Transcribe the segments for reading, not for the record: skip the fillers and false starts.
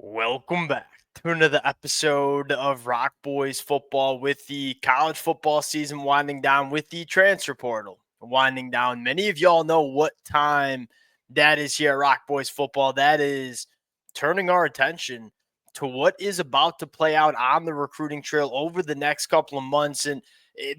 Welcome back to another episode of Rock Boys Football with the college football season winding down, with the transfer portal winding down. Many of y'all know what time that is here at Rock Boys Football. That is turning our attention to what is about to play out on the recruiting trail over the next couple of months. And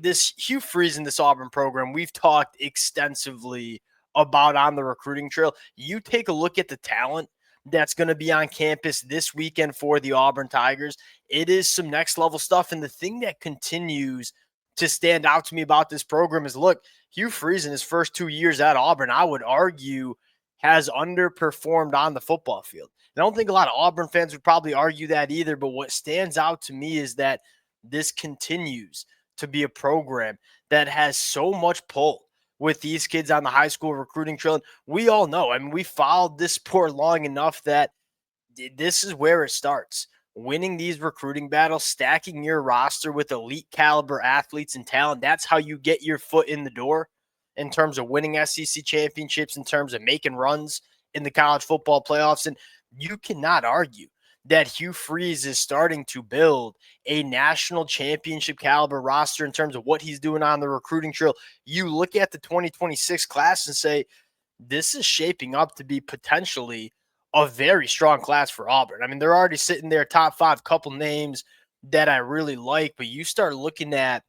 this Hugh Freeze in this Auburn program, we've talked extensively about on the recruiting trail. You take a look at the talent that's going to be on campus this weekend for the Auburn Tigers. It is some next level stuff. And the thing that continues to stand out to me about this program is, look, Hugh Freeze in his first 2 years at Auburn, I would argue, has underperformed on the football field. And I don't think a lot of Auburn fans would probably argue that either. But what stands out to me is that this continues to be a program that has so much pull with these kids on the high school recruiting trail. And we all know, I mean, we followed this sport long enough that this is where it starts. Winning these recruiting battles, stacking your roster with elite caliber athletes and talent. That's how you get your foot in the door in terms of winning SEC championships, in terms of making runs in the college football playoffs. And you cannot argue that Hugh Freeze is starting to build a national championship caliber roster in terms of what he's doing on the recruiting trail. You look at the 2026 class and say, this is shaping up to be potentially a very strong class for Auburn. I mean, they're already sitting there top five, couple names that I really like, but you start looking at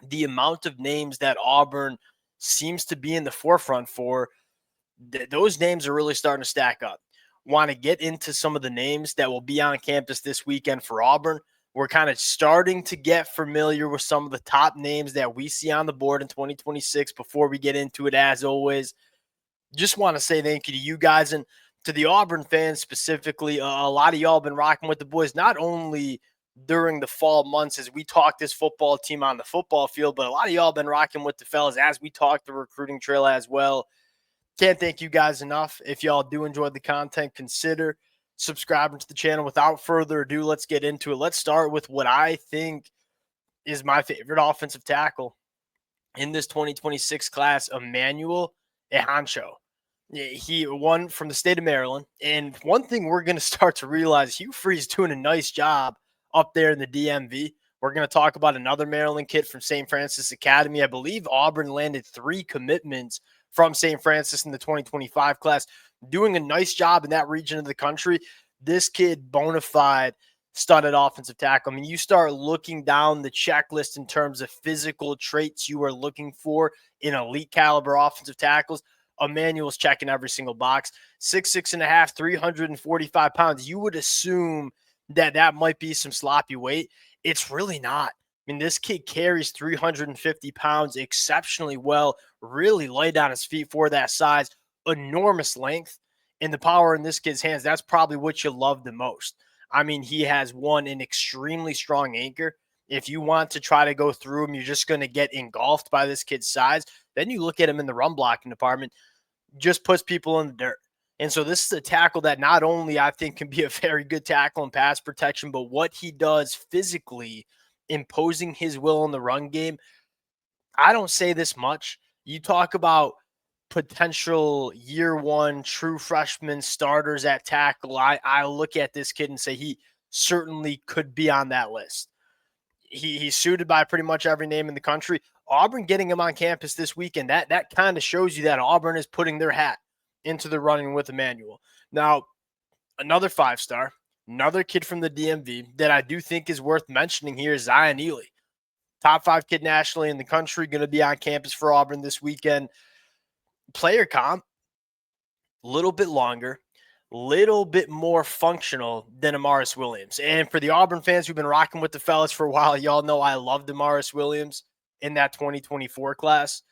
the amount of names that Auburn seems to be in the forefront for, those names are really starting to stack up. Want to get into some of the names that will be on campus this weekend for Auburn. We're kind of starting to get familiar with some of the top names that we see on the board in 2026. Before we get into it, as always, just want to say thank you to you guys and to the Auburn fans specifically. A lot of y'all been rocking with the boys, not only during the fall months as we talk this football team on the football field, but a lot of y'all been rocking with the fellas as we talk the recruiting trail as well. Can't thank you guys enough. If y'all do enjoy the content, consider subscribing to the channel. Without further ado, let's get into it. Let's start with what I think is my favorite offensive tackle in this 2026 class, Emmanuel Ehancho. He won from the state of Maryland. And one thing we're going to start to realize, Hugh Freeze doing a nice job up there in the DMV. We're going to talk about another Maryland kid from St. Francis Academy. I believe Auburn landed 3 commitments from St. Francis in the 2025 class, doing a nice job in that region of the country. This kid, bona fide, studded offensive tackle. I mean, you start looking down the checklist in terms of physical traits you are looking for in elite caliber offensive tackles. Emmanuel's checking every single box. 6'6.5", 345 pounds. You would assume that might be some sloppy weight. It's really not. I mean, this kid carries 350 pounds exceptionally well, really laid on his feet for that size, enormous length, and the power in this kid's hands. That's probably what you love the most. I mean, he has an extremely strong anchor. If you want to try to go through him, you're just going to get engulfed by this kid's size. Then you look at him in the run blocking department, just puts people in the dirt. And so this is a tackle that not only I think can be a very good tackle in pass protection, but what he does physically, imposing his will in the run game. I don't say this much. You talk about potential year one true freshman starters at tackle. I look at this kid and say he certainly could be on that list. He's suited by pretty much every name in the country. Auburn getting him on campus this weekend, that kind of shows you that Auburn is putting their hat into the running with Emmanuel. Now, another 5-star, another kid from the DMV that I do think is worth mentioning here is Zion Ely. Top 5 kid nationally in the country, going to be on campus for Auburn this weekend. Player comp, a little bit longer, little bit more functional than Amaris Williams. And for the Auburn fans who've been rocking with the fellas for a while, y'all know I loved Amaris Williams in that 2024 class.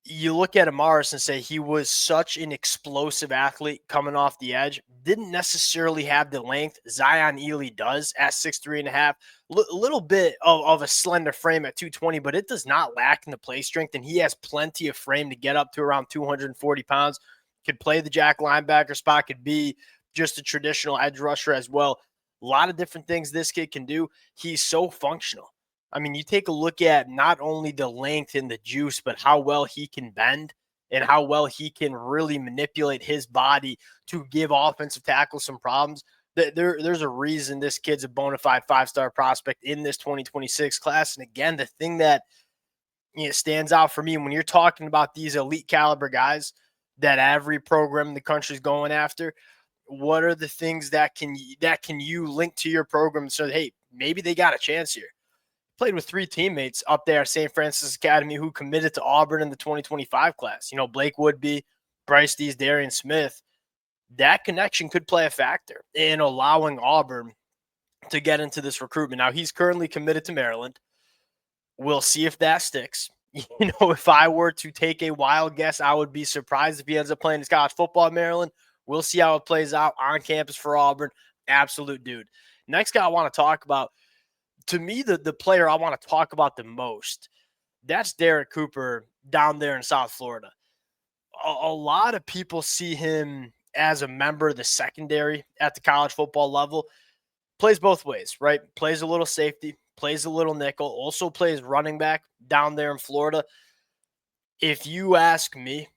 You look at Amaris and say he was such an explosive athlete coming off the edge. Didn't necessarily have the length Zion Ely does at 6'3.5". A little bit of a slender frame at 220, but it does not lack in the play strength, and he has plenty of frame to get up to around 240 pounds. Could play the jack linebacker spot, could be just a traditional edge rusher as well. A lot of different things this kid can do. He's so functional. I mean, you take a look at not only the length and the juice, but how well he can bend and how well he can really manipulate his body to give offensive tackles some problems. There's a reason this kid's a bona fide 5-star prospect in this 2026 class. And again, the thing that stands out for me when you're talking about these elite caliber guys that every program in the country is going after, what are the things that can you link to your program and say, hey, maybe they got a chance here? Played with 3 teammates up there at St. Francis Academy who committed to Auburn in the 2025 class. Blake Woodby, Bryce Dees, Darian Smith. That connection could play a factor in allowing Auburn to get into this recruitment. Now, he's currently committed to Maryland. We'll see if that sticks. If I were to take a wild guess, I would be surprised if he ends up playing his college football in Maryland. We'll see how it plays out on campus for Auburn. Absolute dude. Next guy I want to talk about, to me, the player I want to talk about the most, that's Derek Cooper down there in South Florida. A lot of people see him as a member of the secondary at the college football level. Plays both ways, right? Plays a little safety, plays a little nickel, also plays running back down there in Florida. If you ask me,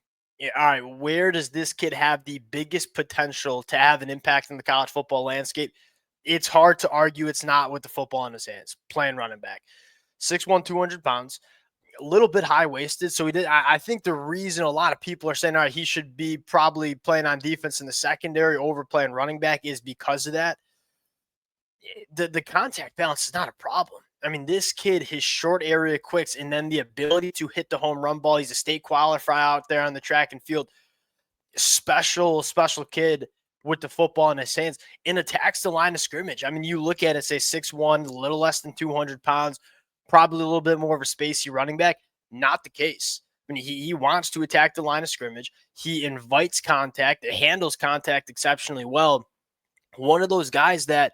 all right, where does this kid have the biggest potential to have an impact in the college football landscape? It's hard to argue it's not with the football in his hands, playing running back. 6'1", 200 pounds, a little bit high-waisted. So I think the reason a lot of people are saying, all right, he should be probably playing on defense in the secondary over playing running back is because of that. The contact balance is not a problem. I mean, this kid, his short area quicks, and then the ability to hit the home run ball. He's a state qualifier out there on the track and field. Special kid with the football in his hands and attacks the line of scrimmage. I mean, you look at it, say 6'1", a little less than 200 pounds, probably a little bit more of a spacey running back. Not the case. I mean, he wants to attack the line of scrimmage. He invites contact, handles contact exceptionally well. One of those guys that,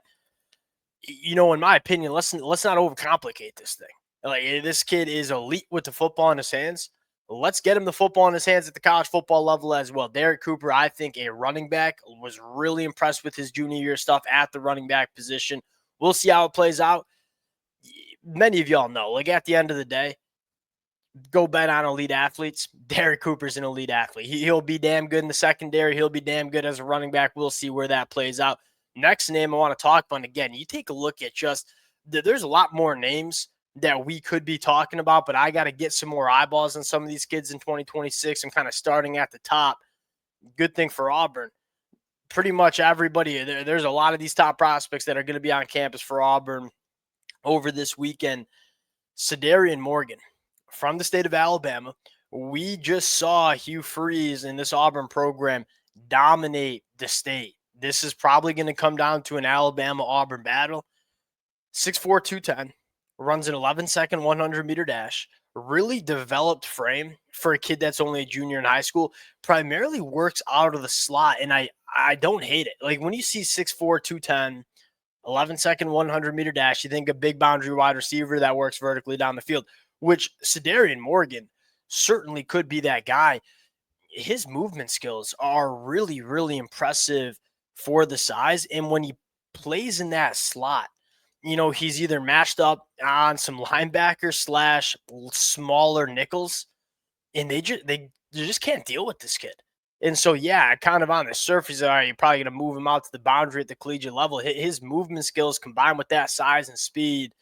in my opinion, let's not overcomplicate this thing. Like, this kid is elite with the football in his hands. Let's get him the football in his hands at the college football level as well. Derek Cooper, I think, a running back, was really impressed with his junior year stuff at the running back position. We'll see how it plays out. Many of y'all know, like, at the end of the day, go bet on elite athletes. Derek Cooper's an elite athlete. He'll be damn good in the secondary. He'll be damn good as a running back. We'll see where that plays out. Next name I want to talk about, and again, you take a look at there's a lot more names that we could be talking about, but I got to get some more eyeballs on some of these kids in 2026. I'm kind of starting at the top. Good thing for Auburn. Pretty much everybody, there's a lot of these top prospects that are going to be on campus for Auburn over this weekend. Cedarian Morgan from the state of Alabama. We just saw Hugh Freeze in this Auburn program dominate the state. This is probably going to come down to an Alabama-Auburn battle. 6'4", 210, runs an 11-second 100-meter dash. Really developed frame for a kid that's only a junior in high school. Primarily works out of the slot, and I don't hate it. Like, when you see 6'4", 210, 11-second 100-meter dash, you think a big boundary wide receiver that works vertically down the field, which Cedarian Morgan certainly could be that guy. His movement skills are really, really impressive for the size. And when he plays in that slot, he's either matched up on some linebacker / smaller nickels, and they just can't deal with this kid. And so, yeah, kind of on the surface, all right, you're probably going to move him out to the boundary at the collegiate level. His movement skills combined with that size and speed,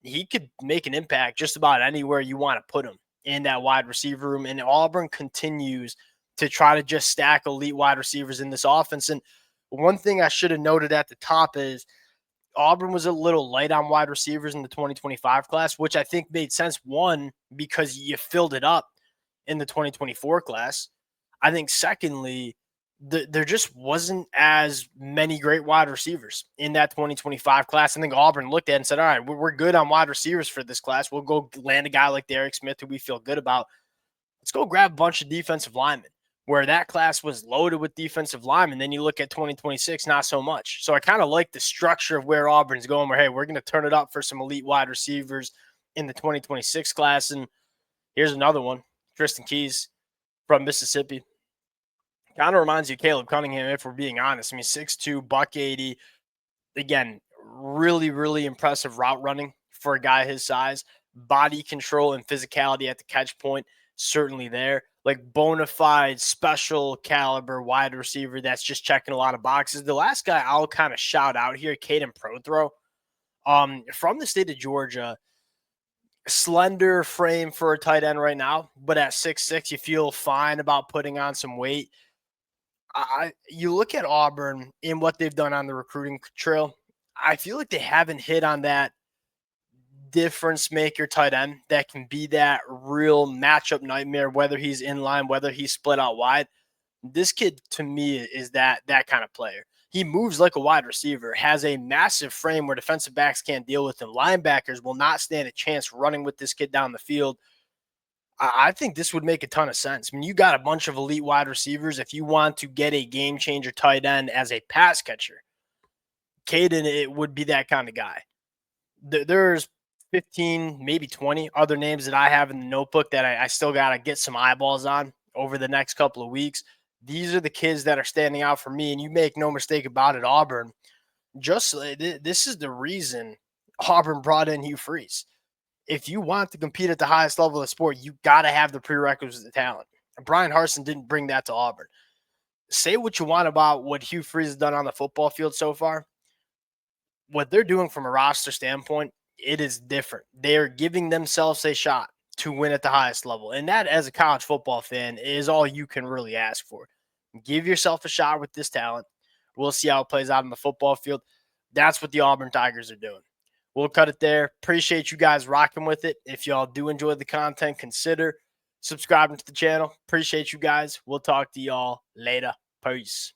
he could make an impact just about anywhere you want to put him in that wide receiver room. And Auburn continues to try to just stack elite wide receivers in this offense. And one thing I should have noted at the top is Auburn was a little light on wide receivers in the 2025 class, which I think made sense. One, because you filled it up in the 2024 class. I think secondly, there just wasn't as many great wide receivers in that 2025 class. I think Auburn looked at it and said, all right, we're good on wide receivers for this class. We'll go land a guy like Derek Smith, who we feel good about. Let's go grab a bunch of defensive linemen, where that class was loaded with defensive linemen. Then you look at 2026, not so much. So I kind of like the structure of where Auburn's going, where, hey, we're going to turn it up for some elite wide receivers in the 2026 class. And here's another one, Tristan Keys from Mississippi. Kind of reminds you of Caleb Cunningham, if we're being honest. I mean, 6'2", $180. Again, really, really impressive route running for a guy his size. Body control and physicality at the catch point, certainly there. like bona fide special caliber wide receiver that's just checking a lot of boxes. The last guy I'll kind of shout out here, Caden Prothro, from the state of Georgia. Slender frame for a tight end right now, but at 6'6", you feel fine about putting on some weight. You look at Auburn and what they've done on the recruiting trail. I feel like they haven't hit on that difference maker tight end that can be that real matchup nightmare, whether he's in line, whether he's split out wide. This kid to me is that kind of player. He moves like a wide receiver, has a massive frame where defensive backs can't deal with him. Linebackers will not stand a chance running with this kid down the field. I think this would make a ton of sense. I mean, you got a bunch of elite wide receivers. If you want to get a game changer tight end as a pass catcher, Caden, it would be that kind of guy. There's 15, maybe 20 other names that I have in the notebook that I still got to get some eyeballs on over the next couple of weeks. These are the kids that are standing out for me, and you make no mistake about it, Auburn. This is the reason Auburn brought in Hugh Freeze. If you want to compete at the highest level of sport, you got to have the prerequisites of talent. Brian Harsin didn't bring that to Auburn. Say what you want about what Hugh Freeze has done on the football field so far. What they're doing from a roster standpoint, it is different. They are giving themselves a shot to win at the highest level. And that, as a college football fan, is all you can really ask for. Give yourself a shot with this talent. We'll see how it plays out on the football field. That's what the Auburn Tigers are doing. We'll cut it there. Appreciate you guys rocking with it. If y'all do enjoy the content, consider subscribing to the channel. Appreciate you guys. We'll talk to y'all later. Peace.